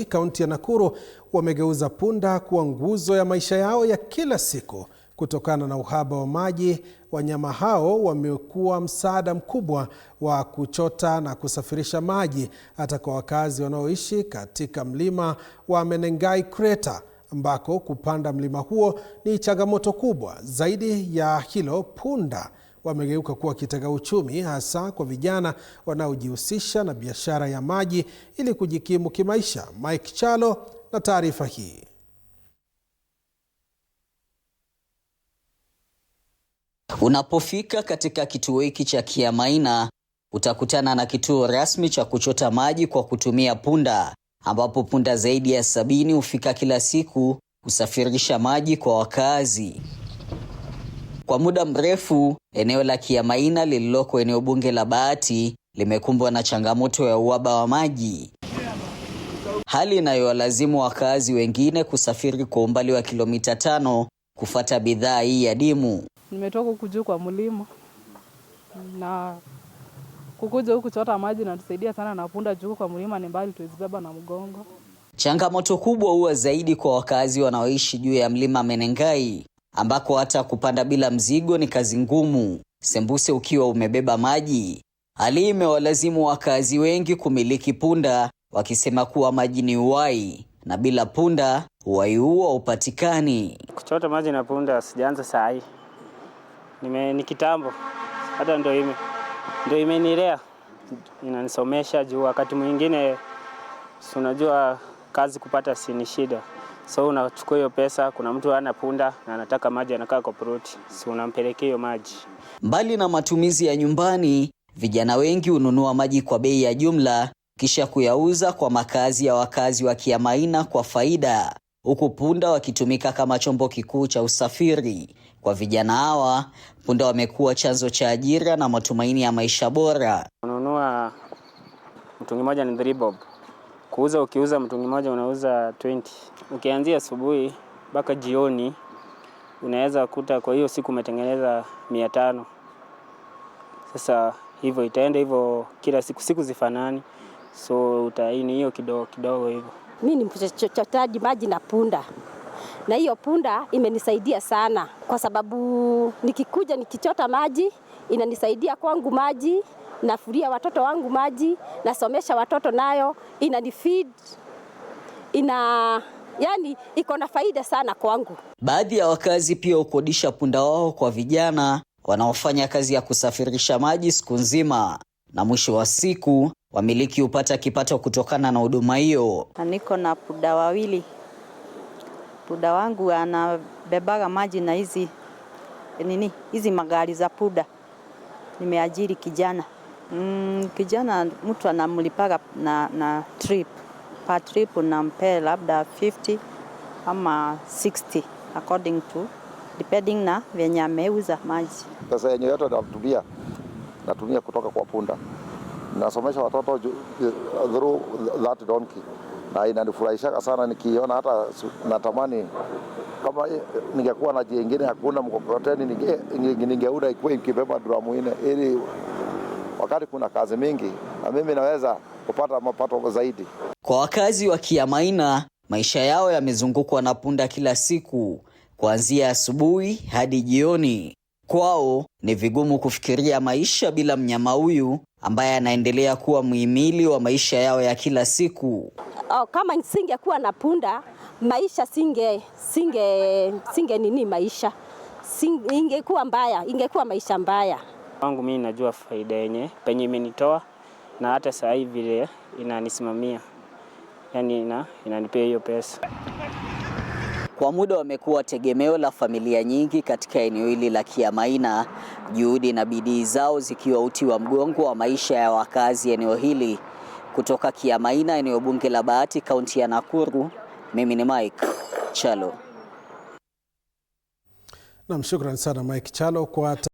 Kaunti ya Nakuru wamegeuza punda kuwa nguzo ya maisha yao ya kila siku. Kutokana na uhaba wa maji, wanyama hao wamekuwa msaada mkubwa wa kuchota na kusafirisha maji hata kwa wakazi wanaoishi katika mlima wa Menengai Crater, ambako kupanda mlima huo ni changamoto kubwa. Zaidi ya hilo, punda wamegeuka kuwa kitega uchumi, hasa kwa vijana wanaojihusisha na biashara ya maji ili kujikimu kimaisha. Mike Chalo na taarifa hii. Unapofika katika kituo hiki cha Kiamaina, utakutana na kituo rasmi cha kuchota maji kwa kutumia punda, ambapo punda zaidi ya 70 hufika kila siku kusafirisha maji kwa wakazi. Kwa muda mrefu, eneo la Kiamaina lililoko eneo bunge la Bahati limekumbwa na changamoto ya uhaba wa maji, hali inayowalazimu wakazi wengine kusafiri kwa umbali wa kilomita 5 kufuata bidhaa hii adimu. Nimetoka kujua kwa mlima na kukuja huku kuchota maji na tusaidia sana, na punda juu kwa mlima ni mbali, tuwezibeba na mgongo. Changamoto kubwa huwa zaidi kwa wakazi wanaoishi juu ya mlima Menengai, ambako hata kupanda bila mzigo ni kazi ngumu, sembuse ukiwa umebeba maji. Hali imewalazimu wakazi wengi kumiliki punda, wakisema kuwa maji ni uhai na bila punda uhai huo upatikani. Kuchota maji na punda sijaanza saa hii. Ni kitambo. Hata ndio imenilea. Inanisomesha juu wakati mwingine unajua kazi kupata si ni shida. So unachukua hiyo pesa, kuna mtu ana punda na anataka maji, anakaa kwa ploti, si unampelekea hiyo maji. Mbali na matumizi ya nyumbani, vijana wengi hununua maji kwa bei ya jumla kisha kuyauza kwa makazi ya wakazi wa Kiamaina kwa faida, huku punda wakitumika kama chombo kikuu cha usafiri. Kwa vijana hawa, punda wamekuwa chanzo cha ajira na matumaini ya maisha bora. Ununua mtungi moja ni 3 bob. Ukiuza mtungi moja unauza 20. Ukianzia asubuhi mpaka jioni unaweza kuta kwa hiyo siku umetengeneza 500. Sasa hivyo itaenda hivyo kila siku zifanani. So utaini hiyo kidogo hivyo. Mimi ni mchotaji maji na punda. Na hiyo punda imenisaidia sana kwa sababu nikikuja nikichota maji inanisaidia kwangu maji, nafuria watoto wangu maji, nasomesha watoto nayo, inanifeed, yani iko na faida sana kwangu. Baadhi ya wakazi pia hukodisha punda wao kwa vijana wanaofanya kazi ya kusafirisha maji siku nzima, na mwisho wa siku wamiliki hupata kipato kutokana na huduma hiyo. Niko na punda wawili. Punda wangu anabebaga maji na hizi magari za punda. Nimeajiri kijana. Kijana mtu anamlipaga na trip. Per trip unampea labda 50 ama 60 according to depending na venye ameuza maji. Pesa yenye yote natumia kutoka kwa punda. Nasomesha watoto through that donkey. Na inanifurahisha sana nikiona, hata natamani kama ningekuwa na jingine hakuna mkokoteni ningeunda ikuwe ikibeba dramu ine, ili wakati kuna kazi mingi na mimi naweza kupata mapato zaidi. Kwa wakazi wa Kiamaina, maisha yao yamezungukwa na punda kila siku, kuanzia asubuhi hadi jioni. Kwao ni vigumu kufikiria maisha bila mnyama huyu ambaye anaendelea kuwa muhimili wa maisha yao ya kila siku. Kama nisingekuwa na punda, maisha ingekuwa mbaya, ingekuwa maisha mbaya. Wangu mimi najua faida yenye penye imenitoa, na hata saa hii vile inanisimamia. Yani inanipea hiyo pesa. Kwa muda wamekuwa tegemeo la familia nyingi katika eneo hili la Kiamaina, juhudi na bidii zao zikiwa uti wa mgongo wa maisha ya wakazi eneo hili. Kutoka Kiamaina, eneo bunge la Bahati, kaunti ya Nakuru, mimi ni Mike Chalo. Shukrani sana Mike Chalo kwa